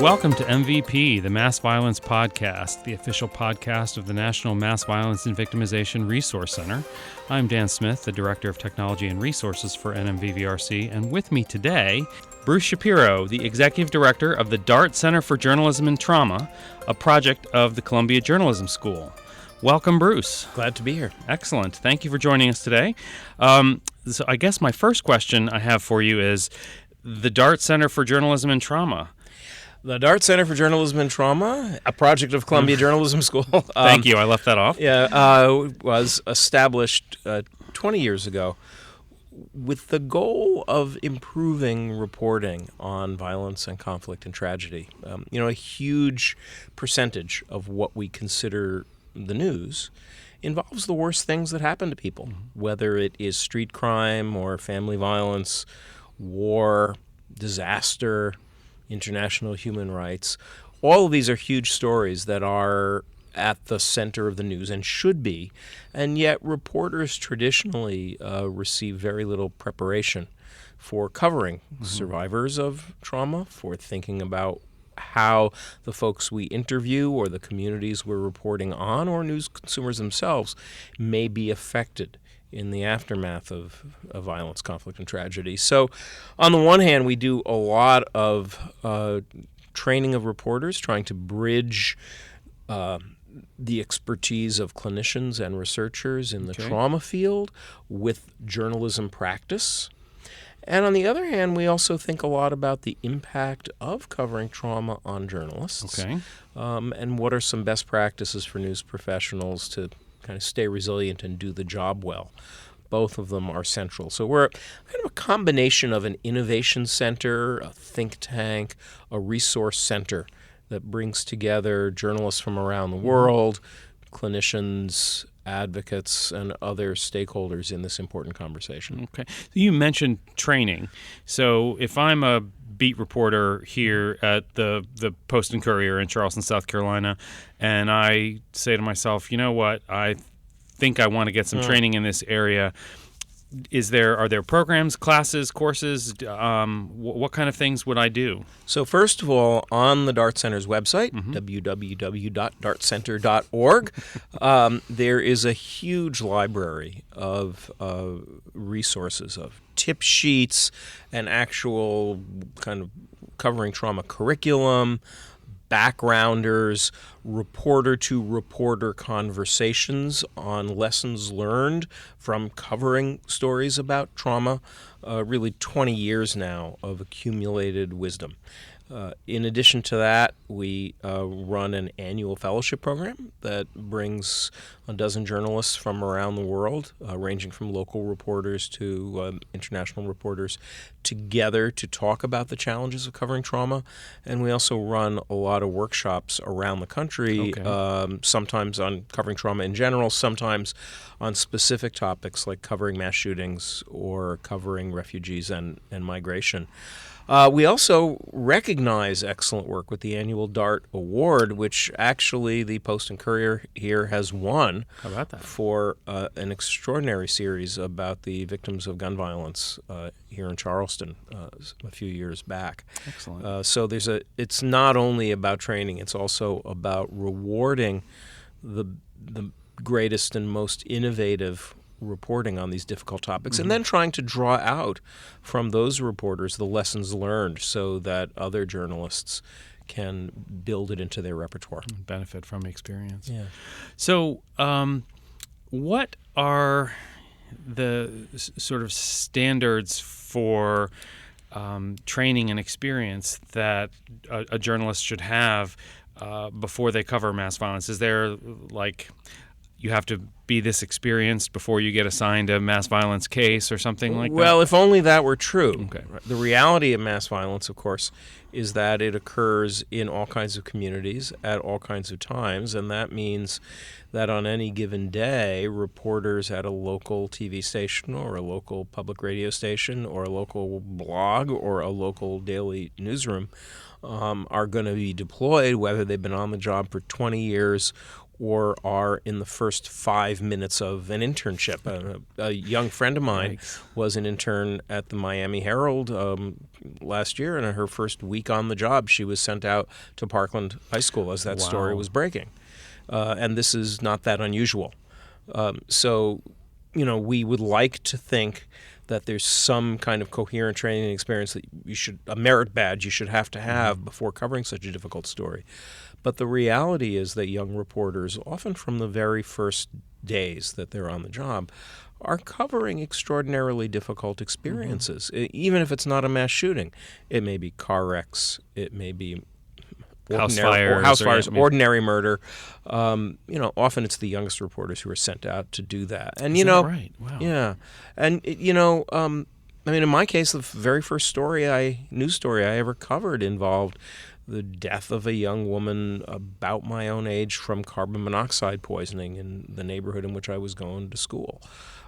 Welcome to MVP, the Mass Violence Podcast, the official podcast of the National Mass Violence and Victimization Resource Center. I'm Dan Smith, the Director of Technology and Resources for NMVVRC, and with me today, Bruce Shapiro, the Executive Director of the DART Center for Journalism and Trauma, a project of the Columbia Journalism School. Welcome, Bruce. Glad to be here. Excellent. Thank you for joining us today. So I guess my first question I have for you is the DART Center for Journalism and Trauma. The DART Center for Journalism and Trauma, a project of Columbia Journalism School. Thank you. I left that off. Was established 20 years ago with the goal of improving reporting on violence and conflict and tragedy. A huge percentage of what we consider the news involves the worst things that happen to people, whether it is street crime or family violence, war, disaster, international human rights. All of these are huge stories that are at the center of the news and should be, and yet reporters traditionally receive very little preparation for covering survivors of trauma, for thinking about how the folks we interview or the communities we're reporting on or news consumers themselves may be affected in the aftermath of violence, conflict, and tragedy. So on the one hand, we do a lot of training of reporters, trying to bridge the expertise of clinicians and researchers in the trauma field with journalism practice. And on the other hand, we also think a lot about the impact of covering trauma on journalists. And what are some best practices for news professionals to kind of stay resilient and do the job well. Both of them are central. So we're kind of a combination of an innovation center, a think tank, a resource center that brings together journalists from around the world, clinicians, advocates, and other stakeholders in this important conversation. Okay. You mentioned training. So if I'm a beat reporter here at the Post and Courier in Charleston, South Carolina, and I say to myself, you know what, I think I want to get some training in this area. Are there programs, classes, courses? What kind of things would I do? So first of all, on the DART Center's website, www.dartcenter.org, there is a huge library of resources, of tip sheets, and actual kind of covering trauma curriculum, backgrounders, reporter-to-reporter conversations on lessons learned from covering stories about trauma, really 20 years now of accumulated wisdom. In addition to that, we run an annual fellowship program that brings a dozen journalists from around the world, ranging from local reporters to international reporters, together to talk about the challenges of covering trauma. And we also run a lot of workshops around the country, sometimes on covering trauma in general, sometimes on specific topics like covering mass shootings or covering refugees and migration. We also recognize excellent work with the annual DART Award, which actually the Post and Courier here has won. How about that? For an extraordinary series about the victims of gun violence here in Charleston a few years back. Excellent. So it's not only about training, it's also about rewarding the greatest and most innovative reporting on these difficult topics, and then trying to draw out from those reporters the lessons learned so that other journalists can build it into their repertoire. Benefit from experience. Yeah. So what are the sort of standards for training and experience that a journalist should have before they cover mass violence? Is there you have to be this experienced before you get assigned a mass violence case or something like that? Well, if only that were true. Okay. The reality of mass violence, of course, is that it occurs in all kinds of communities at all kinds of times, and that means that on any given day, reporters at a local TV station or a local public radio station or a local blog or a local daily newsroom are going to be deployed, whether they've been on the job for 20 years or are in the first 5 minutes of an internship. A young friend of mine was an intern at the Miami Herald last year, and in her first week on the job, she was sent out to Parkland High School as that story was breaking. And this is not that unusual. So, we would like to think that there's some kind of coherent training experience that a merit badge you should have to have before covering such a difficult story. But the reality is that young reporters, often from the very first days that they're on the job, are covering extraordinarily difficult experiences. Even if it's not a mass shooting, it may be car wrecks, it may be house fires, ordinary murder. Often it's the youngest reporters who are sent out to do that. And Is that right? Wow. Yeah, and in my case, the very first news story I ever covered involved the death of a young woman about my own age from carbon monoxide poisoning in the neighborhood in which I was going to school.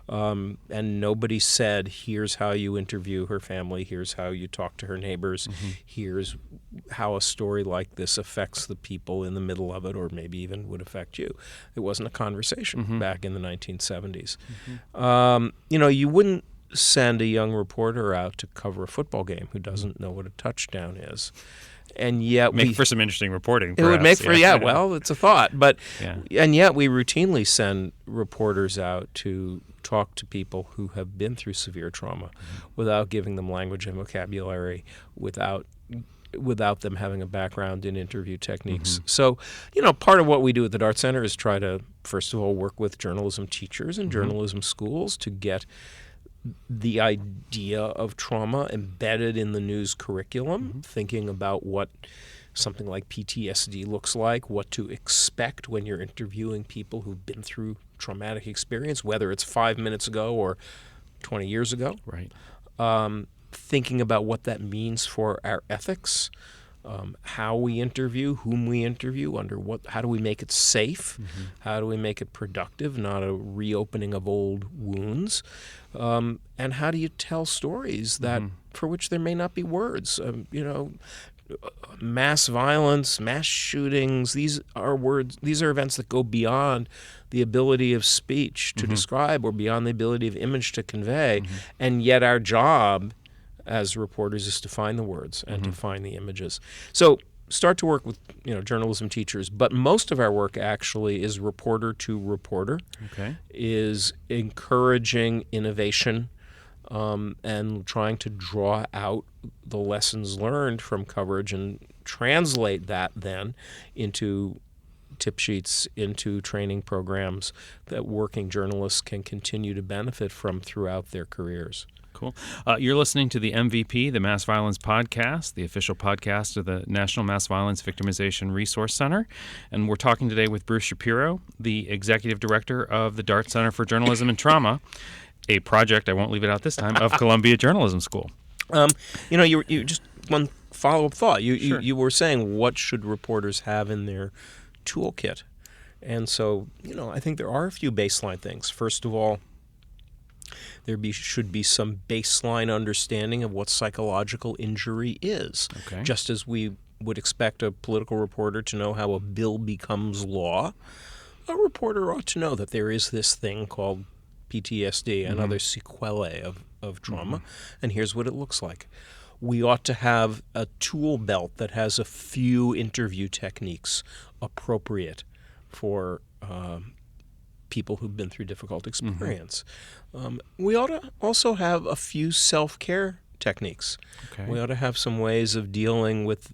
And nobody said, here's how you interview her family, here's how you talk to her neighbors, here's how a story like this affects the people in the middle of it, or maybe even would affect you. It wasn't a conversation back in the 1970s. You wouldn't send a young reporter out to cover a football game who doesn't know what a touchdown is. And yet make for some interesting reporting. Perhaps. It would make for well, it's a thought, but and yet we routinely send reporters out to talk to people who have been through severe trauma without giving them language and vocabulary, without them having a background in interview techniques. So, part of what we do at the Dart Center is try to, first of all, work with journalism teachers and journalism schools to get the idea of trauma embedded in the news curriculum, thinking about what something like PTSD looks like, what to expect when you're interviewing people who've been through traumatic experience, whether it's 5 minutes ago or 20 years ago. Right. Thinking about what that means for our ethics, how we interview, whom we interview, how do we make it safe, how do we make it productive, not a reopening of old wounds, and how do you tell stories that for which there may not be words. Mass violence, mass shootings, these are events that go beyond the ability of speech to describe or beyond the ability of image to convey, and yet our job as reporters is to find the words and to find the images. So start to work with journalism teachers, but most of our work actually is reporter to reporter, is encouraging innovation and trying to draw out the lessons learned from coverage and translate that then into tip sheets, into training programs that working journalists can continue to benefit from throughout their careers. Cool. You're listening to the MVP, the Mass Violence Podcast, the official podcast of the National Mass Violence Victimization Resource Center. And we're talking today with Bruce Shapiro, the Executive Director of the Dart Center for Journalism and Trauma, a project, I won't leave it out this time, of Columbia Journalism School. You just one follow-up thought. You were saying, what should reporters have in their toolkit? And so, I think there are a few baseline things. First of all, should be some baseline understanding of what psychological injury is. Just as we would expect a political reporter to know how a bill becomes law, a reporter ought to know that there is this thing called PTSD and other sequelae of trauma, and here's what it looks like. We ought to have a tool belt that has a few interview techniques appropriate for people who've been through difficult experience. We ought to also have a few self-care techniques. We ought to have some ways of dealing with,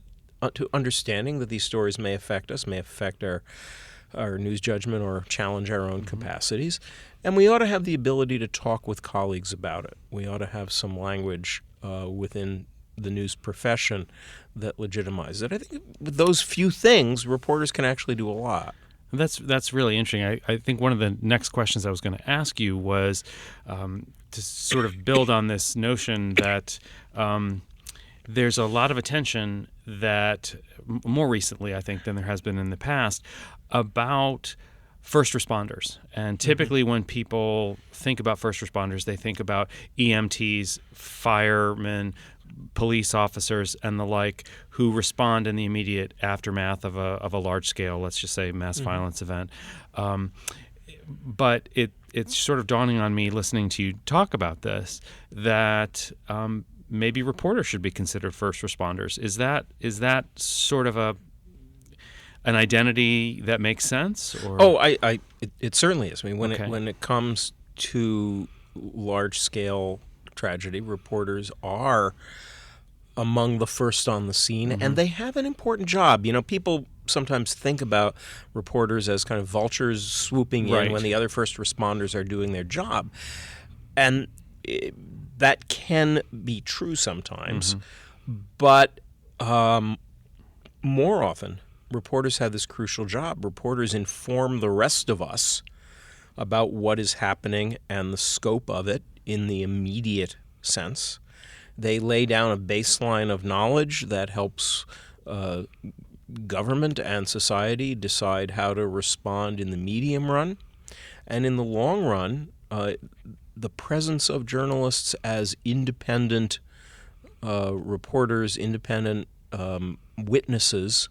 to understanding that these stories may affect us, may affect our news judgment or challenge our own capacities. And we ought to have the ability to talk with colleagues about it. We ought to have some language within the news profession that legitimizes it. I think with those few things, reporters can actually do a lot. That's really interesting. I think one of the next questions I was going to ask you was to sort of build on this notion that there's a lot of attention that more recently, I think, than there has been in the past about first responders. And typically when people think about first responders, they think about EMTs, firemen, police officers and the like who respond in the immediate aftermath of a large scale, let's just say, mass violence event. But it's sort of dawning on me listening to you talk about this that maybe reporters should be considered first responders. Is that sort of an identity that makes sense? Or? It certainly is. I mean, Okay. when it comes to large scale tragedy, reporters are among the first on the scene, and they have an important job. You know, people sometimes think about reporters as kind of vultures swooping in Right. when the other first responders are doing their job. And that can be true sometimes, but more often, reporters have this crucial job. Reporters inform the rest of us about what is happening and the scope of it in the immediate sense. They lay down a baseline of knowledge that helps government and society decide how to respond in the medium run. And in the long run, the presence of journalists as independent reporters, independent witnesses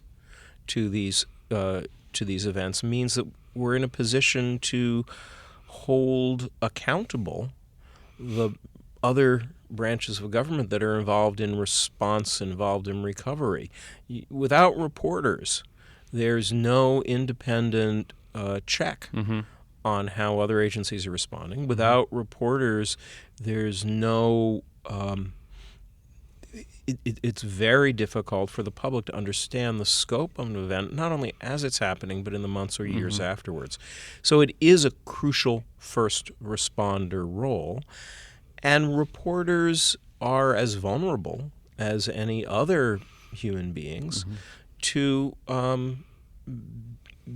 to these events means that we're in a position to hold accountable the other branches of government that are involved in response, involved in recovery. Without reporters, there's no independent check on how other agencies are responding. Without reporters, there's no it's very difficult for the public to understand the scope of an event, not only as it's happening, but in the months or years afterwards. So it is a crucial first responder role, and reporters are as vulnerable as any other human beings to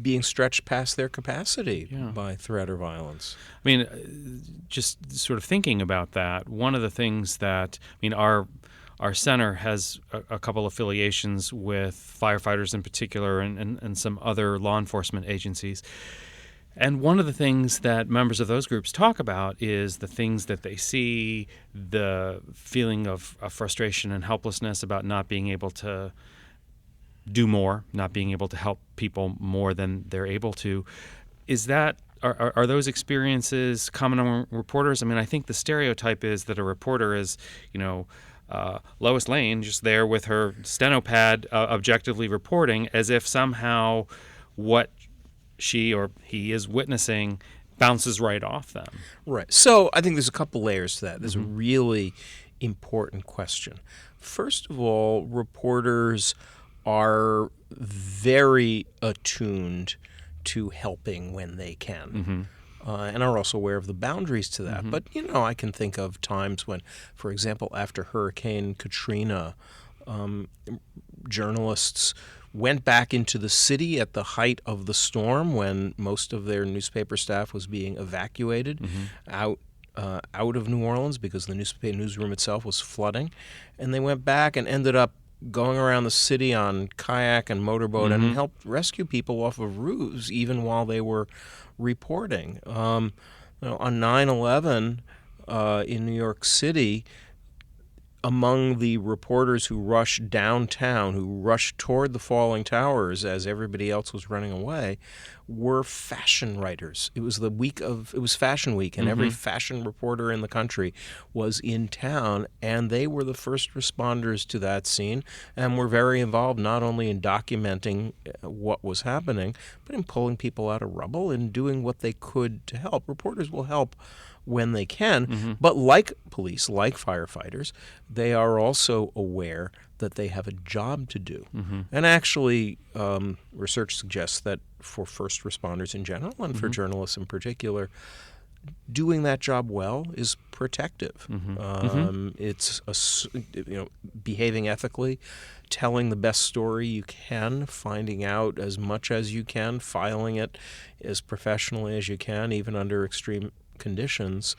being stretched past their capacity by threat or violence. I mean, just sort of thinking about that, one of the things that, I mean, our center has a couple affiliations with firefighters in particular and some other law enforcement agencies. And one of the things that members of those groups talk about is the things that they see, the feeling of frustration and helplessness about not being able to do more, not being able to help people more than they're able to. Is that are those experiences common among reporters? I mean, I think the stereotype is that a reporter is, Lois Lane just there with her steno pad objectively reporting as if somehow what she or he is witnessing bounces right off them. Right. So I think there's a couple layers to that. There's a really important question. First of all, reporters are very attuned to helping when they can. And are also aware of the boundaries to that. But, I can think of times when, for example, after Hurricane Katrina, journalists went back into the city at the height of the storm when most of their newspaper staff was being evacuated out of New Orleans because the newsroom itself was flooding. And they went back and ended up going around the city on kayak and motorboat and helped rescue people off of roofs even while they were reporting. On 9/11 in New York City, among the reporters who rushed downtown, who rushed toward the falling towers as everybody else was running away, were fashion writers. It was Fashion Week, and every fashion reporter in the country was in town, and they were the first responders to that scene and were very involved not only in documenting what was happening, but in pulling people out of rubble and doing what they could to help. Reporters will help when they can, but like police, like firefighters, they are also aware that they have a job to do. And actually, research suggests that for first responders in general and for journalists in particular, doing that job well is protective. It's behaving ethically, telling the best story you can, finding out as much as you can, filing it as professionally as you can, even under extreme conditions,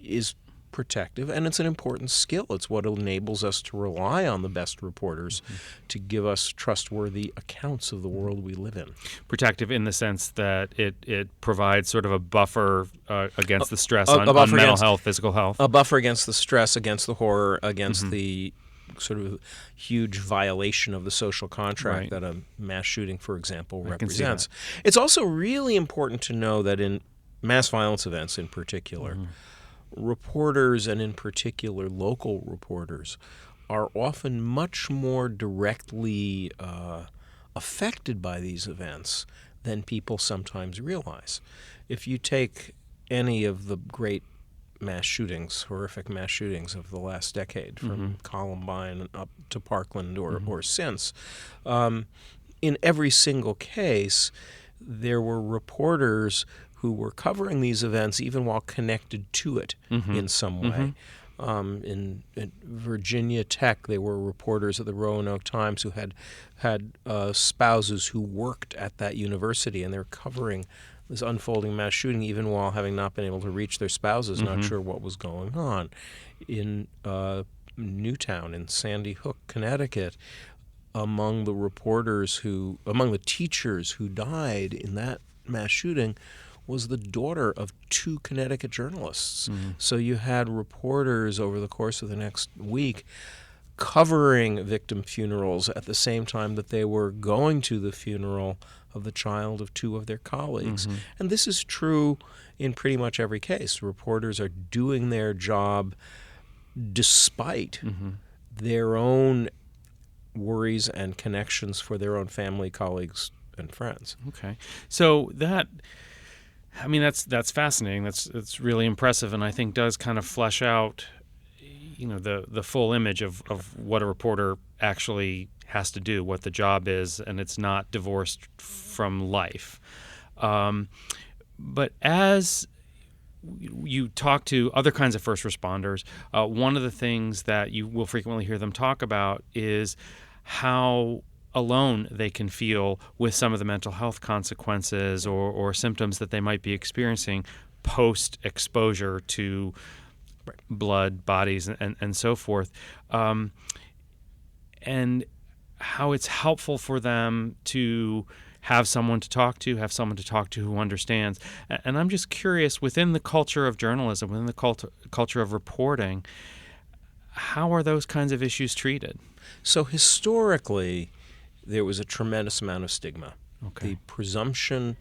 is protective, and it's an important skill. It's what enables us to rely on the best reporters to give us trustworthy accounts of the world we live in. Protective in the sense that it provides sort of a buffer against the stress a on buffer mental against- health, physical health. A buffer against the stress, against the horror, against the sort of huge violation of the social contract that a mass shooting, for example, represents. It's also really important to know that in mass violence events in particular, reporters, and in particular local reporters, are often much more directly affected by these events than people sometimes realize. If you take any of the great mass shootings, horrific mass shootings of the last decade, from Columbine up to Parkland or since, in every single case, there were reporters who were covering these events even while connected to it in some way. In Virginia Tech, there were reporters at the Roanoke Times who had spouses who worked at that university, and they're covering this unfolding mass shooting even while having not been able to reach their spouses, not sure what was going on. In Newtown, in Sandy Hook, Connecticut, among the teachers who died in that mass shooting was the daughter of 2 Connecticut journalists. So you had reporters over the course of the next week covering victim funerals at the same time that they were going to the funeral of the child of 2 of their colleagues. And this is true in pretty much every case. Reporters are doing their job despite their own worries and connections for their own family, colleagues, and friends. Okay. So that's fascinating. That's really impressive, and I think does kind of flesh out, the full image of what a reporter actually has to do, what the job is, and it's not divorced from life. But as you talk to other kinds of first responders, one of the things that you will frequently hear them talk about is how alone they can feel with some of the mental health consequences or symptoms that they might be experiencing post-exposure to blood, bodies, and so forth, and how it's helpful for them to have someone to talk to who understands. And I'm just curious, within the culture of journalism, within the culture of reporting, how are those kinds of issues treated? So historically, there was a tremendous amount of stigma. Okay. The presumption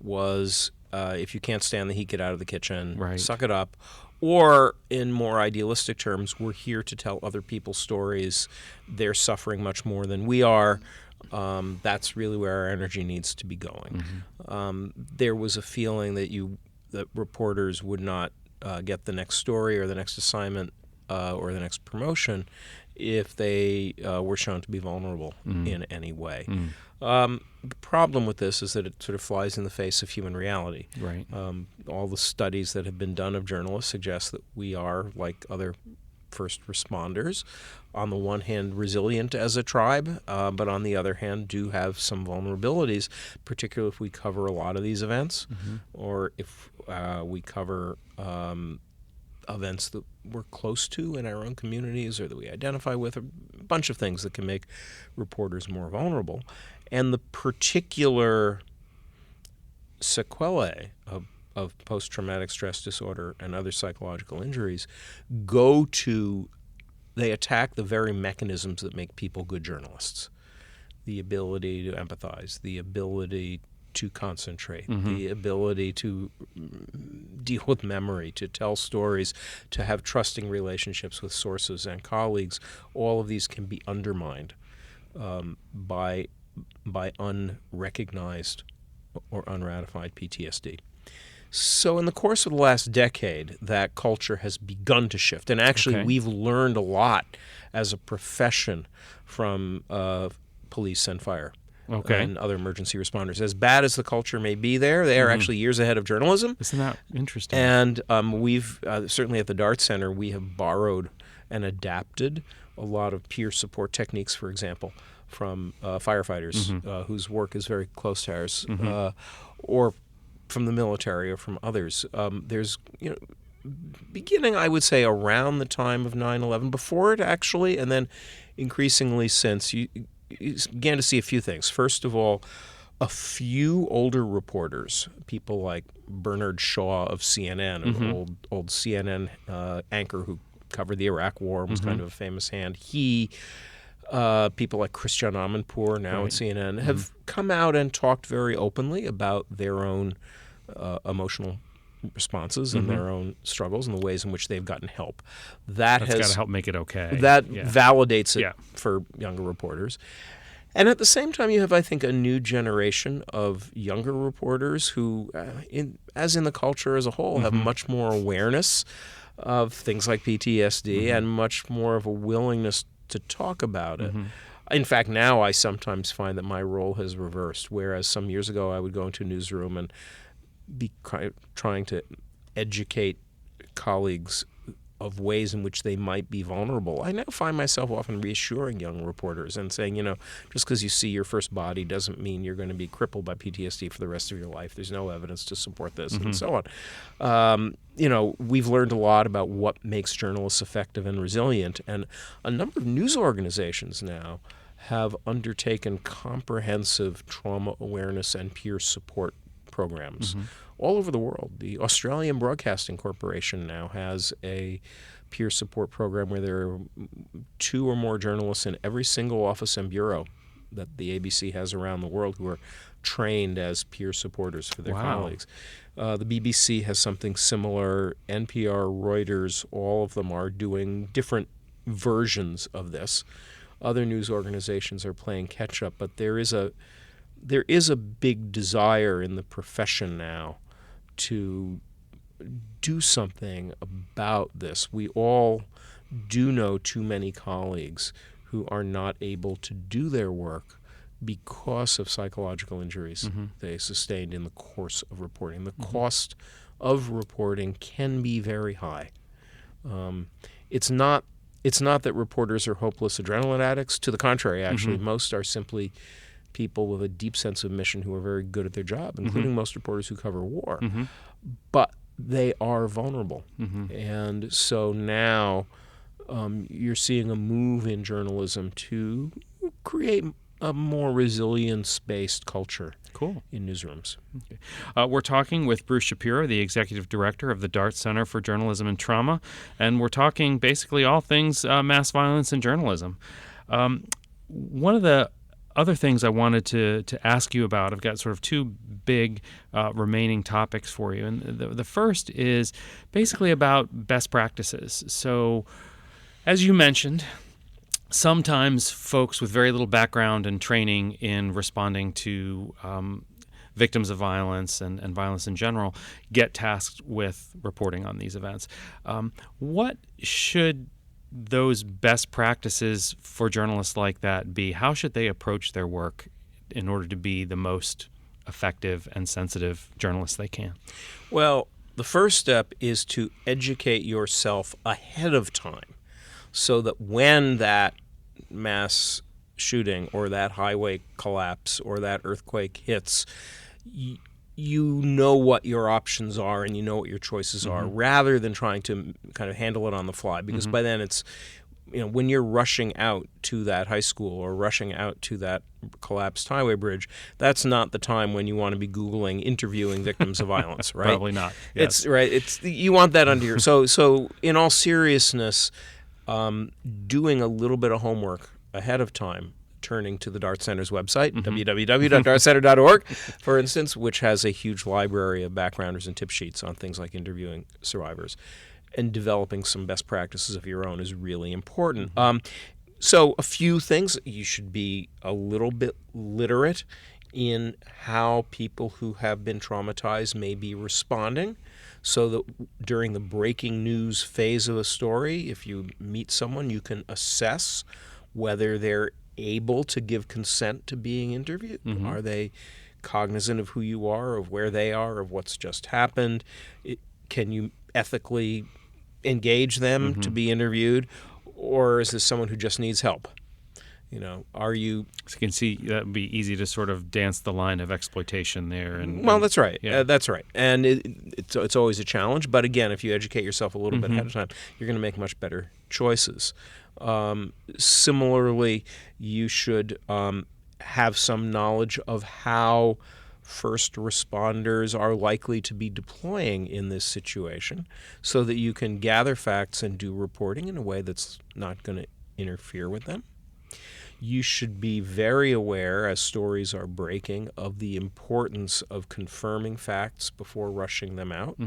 was if you can't stand the heat, get out of the kitchen, suck it up. Or, in more idealistic terms, we're here to tell other people's stories. They're suffering much more than we are. That's really where our energy needs to be going. There was a feeling that reporters would not get the next story or the next assignment or the next promotion if they were shown to be vulnerable in any way. The problem with this is that it sort of flies in the face of human reality. Right. All the studies that have been done of journalists suggest that we are, like other first responders, on the one hand resilient as a tribe, but on the other hand do have some vulnerabilities, particularly if we cover a lot of these events or if we cover events that we're close to in our own communities or that we identify with, a bunch of things that can make reporters more vulnerable. And the particular sequelae of post-traumatic stress disorder and other psychological injuries they attack the very mechanisms that make people good journalists. The ability to empathize, the ability to concentrate, the ability to deal with memory, to tell stories, to have trusting relationships with sources and colleagues. All of these can be undermined by unrecognized or unratified PTSD. So in the course of the last decade, that culture has begun to shift. And actually, we've learned a lot as a profession from police and fire and other emergency responders. As bad as the culture may be there, they are actually years ahead of journalism. Isn't that interesting? And we've, certainly at the Dart Center, we have borrowed and adapted a lot of peer support techniques, for example, from firefighters whose work is very close to ours, or from the military or from others. There's beginning, I would say, around the time of 9/11, before it actually, and then increasingly since, you began to see a few things. First of all, a few older reporters, people like Bernard Shaw of CNN, an old CNN anchor who covered the Iraq War, was kind of a famous hand. People like Christian Amanpour, now at CNN, have come out and talked very openly about their own emotional responses and their own struggles and the ways in which they've gotten help. That's got to help make it okay. That validates it for younger reporters. And at the same time, you have, I think, a new generation of younger reporters who, as in the culture as a whole, have much more awareness of things like PTSD and much more of a willingness to talk about it. In fact, now I sometimes find that my role has reversed, whereas some years ago I would go into a newsroom and be trying to educate colleagues of ways in which they might be vulnerable. I now find myself often reassuring young reporters and saying, just because you see your first body doesn't mean you're going to be crippled by PTSD for the rest of your life. There's no evidence to support this, and so on. We've learned a lot about what makes journalists effective and resilient, and a number of news organizations now have undertaken comprehensive trauma awareness and peer support programs all over the world. The Australian Broadcasting Corporation now has a peer support program where there are 2 or more journalists in every single office and bureau that the ABC has around the world who are trained as peer supporters for their colleagues. The BBC has something similar. NPR, Reuters, all of them are doing different versions of this. Other news organizations are playing catch up, but there is a big desire in the profession now to do something about this. We all do know too many colleagues who are not able to do their work because of psychological injuries they sustained in the course of reporting. The cost of reporting can be very high. It's not that reporters are hopeless adrenaline addicts. To the contrary, actually, most are simply people with a deep sense of mission who are very good at their job, including most reporters who cover war. But they are vulnerable. And so now you're seeing a move in journalism to create a more resilience-based culture in newsrooms. We're talking with Bruce Shapiro, the Executive Director of the Dart Center for Journalism and Trauma, and we're talking basically all things mass violence in journalism. One of the other things I wanted to ask you about, I've got sort of 2 big remaining topics for you. And the first is basically about best practices. So as you mentioned, sometimes folks with very little background and training in responding to victims of violence and violence in general get tasked with reporting on these events. What should those best practices for journalists like that be? How should they approach their work in order to be the most effective and sensitive journalists they can? Well, the first step is to educate yourself ahead of time so that when that mass shooting or that highway collapse or that earthquake hits, you know what your options are and you know what your choices are, rather than trying to kind of handle it on the fly. Because by then it's, when you're rushing out to that high school or rushing out to that collapsed highway bridge, that's not the time when you want to be Googling interviewing victims of violence, right? Probably not. Yes. It's you want that under your so in all seriousness, doing a little bit of homework ahead of time, turning to the Dart Center's website, www.dartcenter.org, for instance, which has a huge library of backgrounders and tip sheets on things like interviewing survivors, and developing some best practices of your own is really important. So a few things: you should be a little bit literate in how people who have been traumatized may be responding, so that during the breaking news phase of a story, if you meet someone, you can assess whether they're able to give consent to being interviewed. Are they cognizant of who you are, of where they are, of what's just happened? Can you ethically engage them to be interviewed? Or is this someone who just needs help? Are you? So you can see that would be easy to sort of dance the line of exploitation there. Well, that's right. Yeah. That's right. And it's always a challenge. But again, if you educate yourself a little bit ahead of time, you're going to make much better choices. Similarly, you should have some knowledge of how first responders are likely to be deploying in this situation so that you can gather facts and do reporting in a way that's not going to interfere with them. You should be very aware, as stories are breaking, of the importance of confirming facts before rushing them out.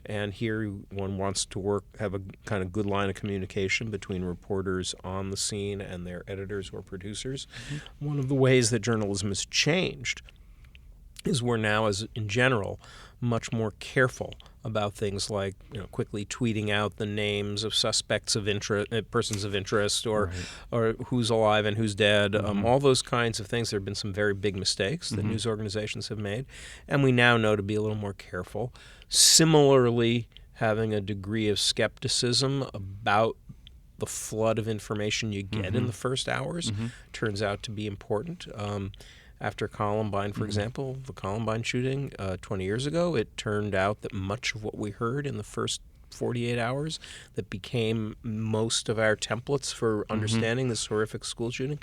And here one wants to have a kind of good line of communication between reporters on the scene and their editors or producers. One of the ways that journalism has changed is we're now, as in general, much more careful about things like quickly tweeting out the names of suspects of interest, persons of interest, or who's alive and who's dead. All those kinds of things. There have been some very big mistakes that news organizations have made, and we now know to be a little more careful. Similarly, having a degree of skepticism about the flood of information you get in the first hours turns out to be important. After Columbine, for example, the Columbine shooting 20 years ago, it turned out that much of what we heard in the first 48 hours that became most of our templates for understanding this horrific school shooting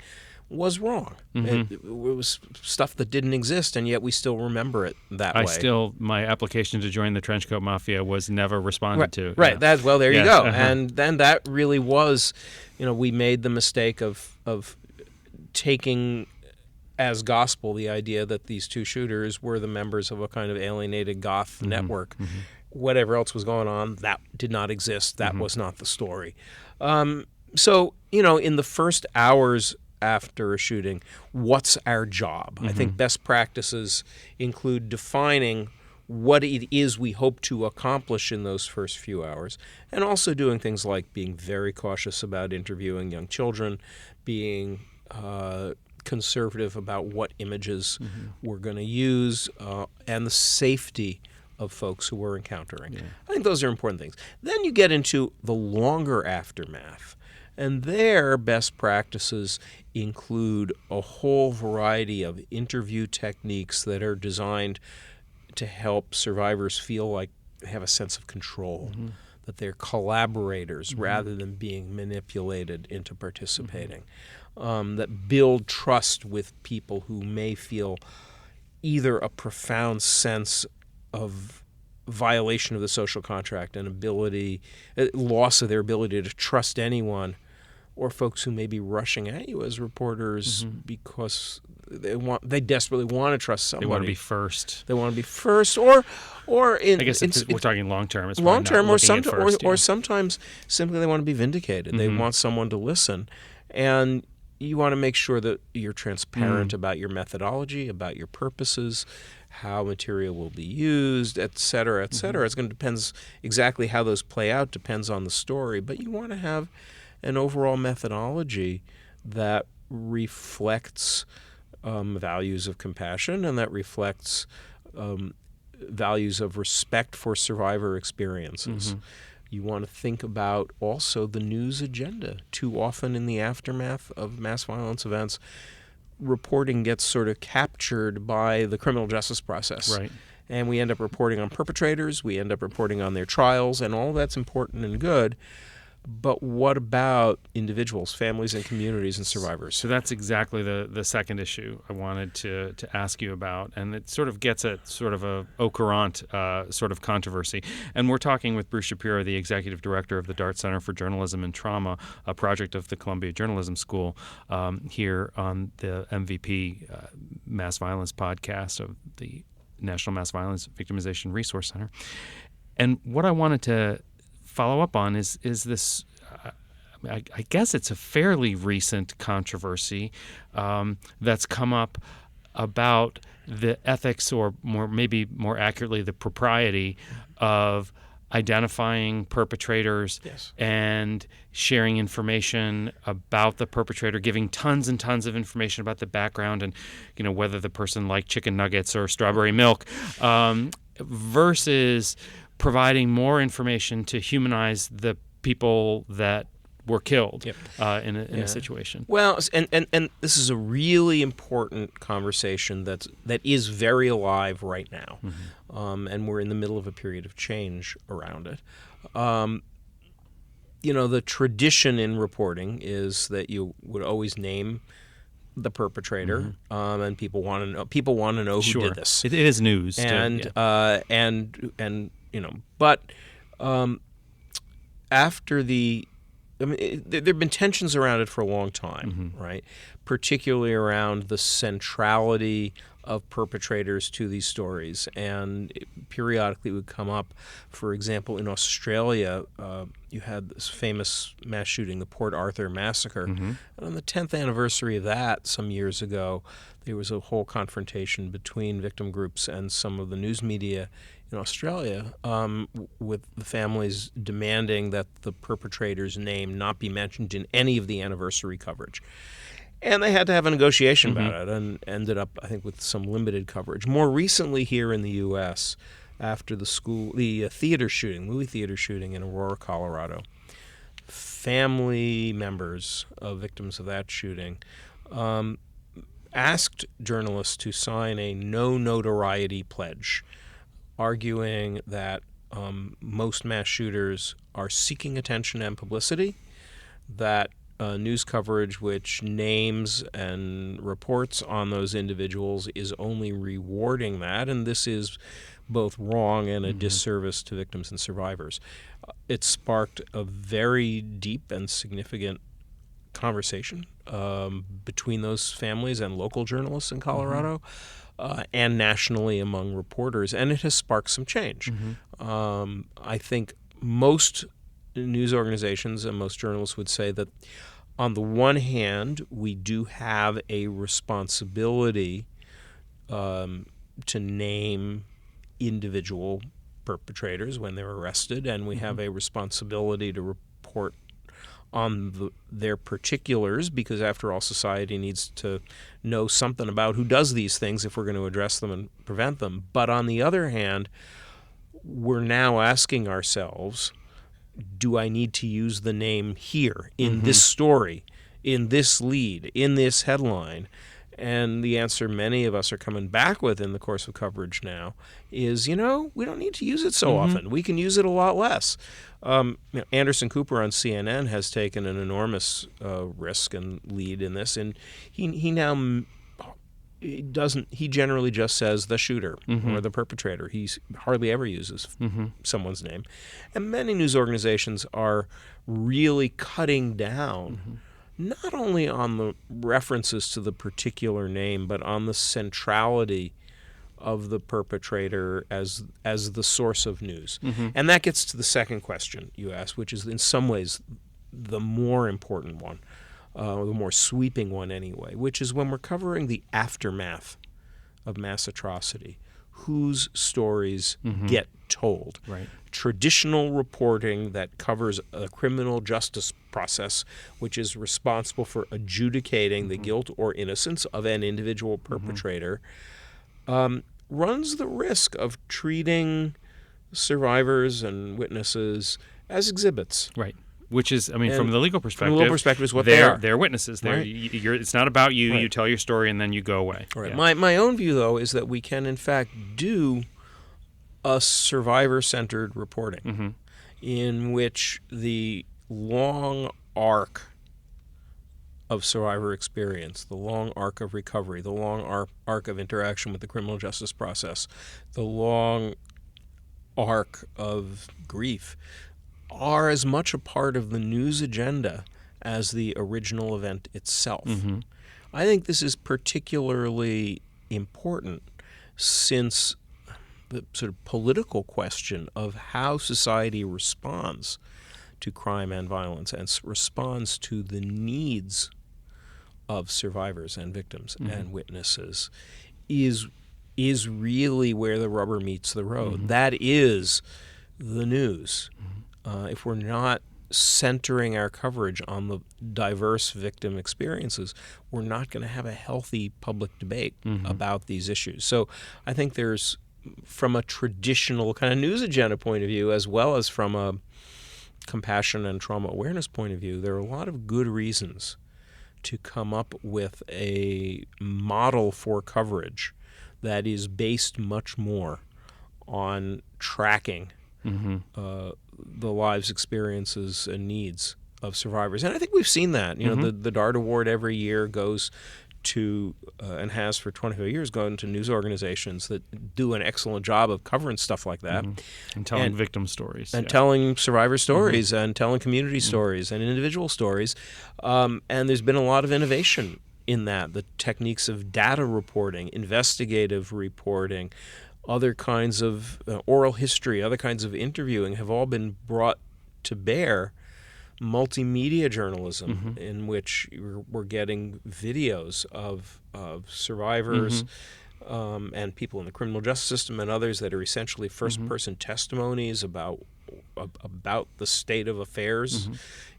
was wrong. It was stuff that didn't exist, and yet we still remember it that way. My application to join the Trenchcoat Mafia was never responded to. Right. Yeah. There you go. And then that really was, we made the mistake of taking as gospel the idea that these two shooters were the members of a kind of alienated goth network. Whatever else was going on, that did not exist. That was not the story. So, in the first hours after a shooting, what's our job? I think best practices include defining what it is we hope to accomplish in those first few hours, and also doing things like being very cautious about interviewing young children, being conservative about what images we're going to use, and the safety of folks who we're encountering. I think those are important things. Then you get into the longer aftermath, and there best practices include a whole variety of interview techniques that are designed to help survivors feel like they have a sense of control, that they're collaborators rather than being manipulated into participating. That build trust with people who may feel either a profound sense of violation of the social contract and loss of their ability to trust anyone, or folks who may be rushing at you as reporters because they desperately want to trust somebody. They want to be first. Or in I guess we're talking long term. It's long term, or sometimes simply they want to be vindicated. They want someone to listen, and you want to make sure that you're transparent about your methodology, about your purposes, how material will be used, et cetera, et cetera. It's going to depend exactly how those play out, depends on the story, but you want to have an overall methodology that reflects values of compassion and that reflects values of respect for survivor experiences. You want to think about also the news agenda. Too often in the aftermath of mass violence events, reporting gets sort of captured by the criminal justice process. Right. And we end up reporting on perpetrators, we end up reporting on their trials, and all that's important and good. But what about individuals, families, and communities and survivors? So that's exactly the second issue I wanted to ask you about, and it sort of gets at sort of a au courant sort of controversy. And we're talking with Bruce Shapiro, the executive director of the Dart Center for Journalism and Trauma, a project of the Columbia Journalism School, here on the MVP Mass Violence podcast of the National Mass Violence Victimization Resource Center. And what I wanted to follow up on is this, I guess it's a fairly recent controversy that's come up about the ethics, or maybe more accurately, the propriety of identifying perpetrators and sharing information about the perpetrator, giving tons and tons of information about the background and whether the person liked chicken nuggets or strawberry milk, versus providing more information to humanize the people that were killed Yep. in a situation. Well, and this is a really important conversation that is very alive right now, and we're in the middle of a period of change around it. The tradition in reporting is that you would always name the perpetrator, and people want to know. People want to know who did this. It is news, and too. Yeah. But after there have been tensions around it for a long time, right? Particularly around the centrality of perpetrators to these stories, and periodically it would come up. For example, in Australia, you had this famous mass shooting, the Port Arthur massacre, and on the 10th anniversary of that, some years ago, there was a whole confrontation between victim groups and some of the news media in Australia, with the families demanding that the perpetrator's name not be mentioned in any of the anniversary coverage. And they had to have a negotiation about it, and ended up, I think, with some limited coverage. More recently here in the U.S., after the movie theater shooting in Aurora, Colorado, family members of victims of that shooting asked journalists to sign a no notoriety pledge, arguing that most mass shooters are seeking attention and publicity, that news coverage which names and reports on those individuals is only rewarding that, and this is both wrong and a disservice to victims and survivors. It sparked a very deep and significant conversation between those families and local journalists in Colorado, and nationally among reporters, and it has sparked some change. I think most news organizations and most journalists would say that on the one hand, we do have a responsibility to name individual perpetrators when they're arrested, and we have a responsibility to report on their particulars, because after all, society needs to know something about who does these things if we're going to address them and prevent them. But on the other hand, we're now asking ourselves, do I need to use the name here, in this story, in this lead, in this headline? And the answer many of us are coming back with in the course of coverage now is, we don't need to use it so often. We can use it a lot less. Anderson Cooper on CNN has taken an enormous risk and lead in this, and he now he generally just says the shooter or the perpetrator. He hardly ever uses someone's name. And many news organizations are really cutting down not only on the references to the particular name, but on the centrality of the perpetrator as the source of news. And that gets to the second question you asked, which is in some ways the more important one, the more sweeping one anyway, which is when we're covering the aftermath of mass atrocity, whose stories get told. Right. Traditional reporting that covers a criminal justice process, which is responsible for adjudicating the guilt or innocence of an individual perpetrator, runs the risk of treating survivors and witnesses as exhibits. Right. Which is, from the legal perspective, is what they are. They're witnesses. Right. It's not about you. Right. You tell your story and then you go away. Right. Yeah. My own view, though, is that we can, in fact, do a survivor-centered reporting in which the long arc of survivor experience, the long arc of recovery, the long arc of interaction with the criminal justice process, the long arc of grief are as much a part of the news agenda as the original event itself. I think this is particularly important since the sort of political question of how society responds to crime and violence and responds to the needs of survivors and victims and witnesses is really where the rubber meets the road. That is the news. If we're not centering our coverage on the diverse victim experiences, we're not going to have a healthy public debate about these issues. So I think there's, from a traditional kind of news agenda point of view, as well as from a compassion and trauma awareness point of view, there are a lot of good reasons to come up with a model for coverage that is based much more on tracking the lives, experiences, and needs of survivors. And I think we've seen that. The DART Award every year goes to, and has for 25 years, gone to news organizations that do an excellent job of covering stuff like that. And telling victim stories. And telling survivor stories, and telling community stories, and individual stories. And there's been a lot of innovation in that. The techniques of data reporting, investigative reporting, other kinds of oral history, other kinds of interviewing have all been brought to bear. Multimedia journalism, in which we're getting videos of survivors and people in the criminal justice system and others that are essentially first-person testimonies about the state of affairs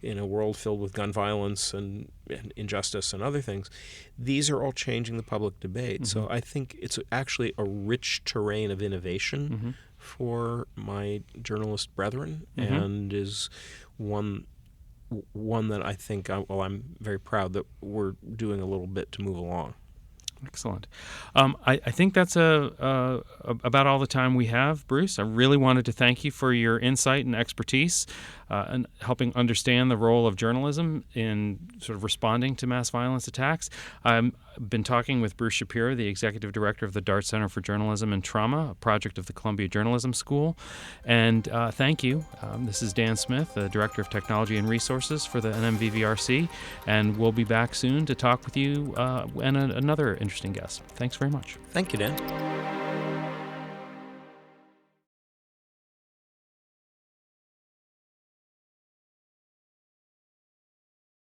in a world filled with gun violence and injustice and other things. These are all changing the public debate. So I think it's actually a rich terrain of innovation for my journalist brethren, and is one that I think, I'm very proud that we're doing a little bit to move along. Excellent. I think that's about all the time we have, Bruce. I really wanted to thank you for your insight and expertise and helping understand the role of journalism in sort of responding to mass violence attacks. I've been talking with Bruce Shapiro, the Executive Director of the DART Center for Journalism and Trauma, a project of the Columbia Journalism School. And thank you. This is Dan Smith, the Director of Technology and Resources for the NMVVRC, and we'll be back soon to talk with you and another interesting guest. Thanks very much. Thank you, Dan.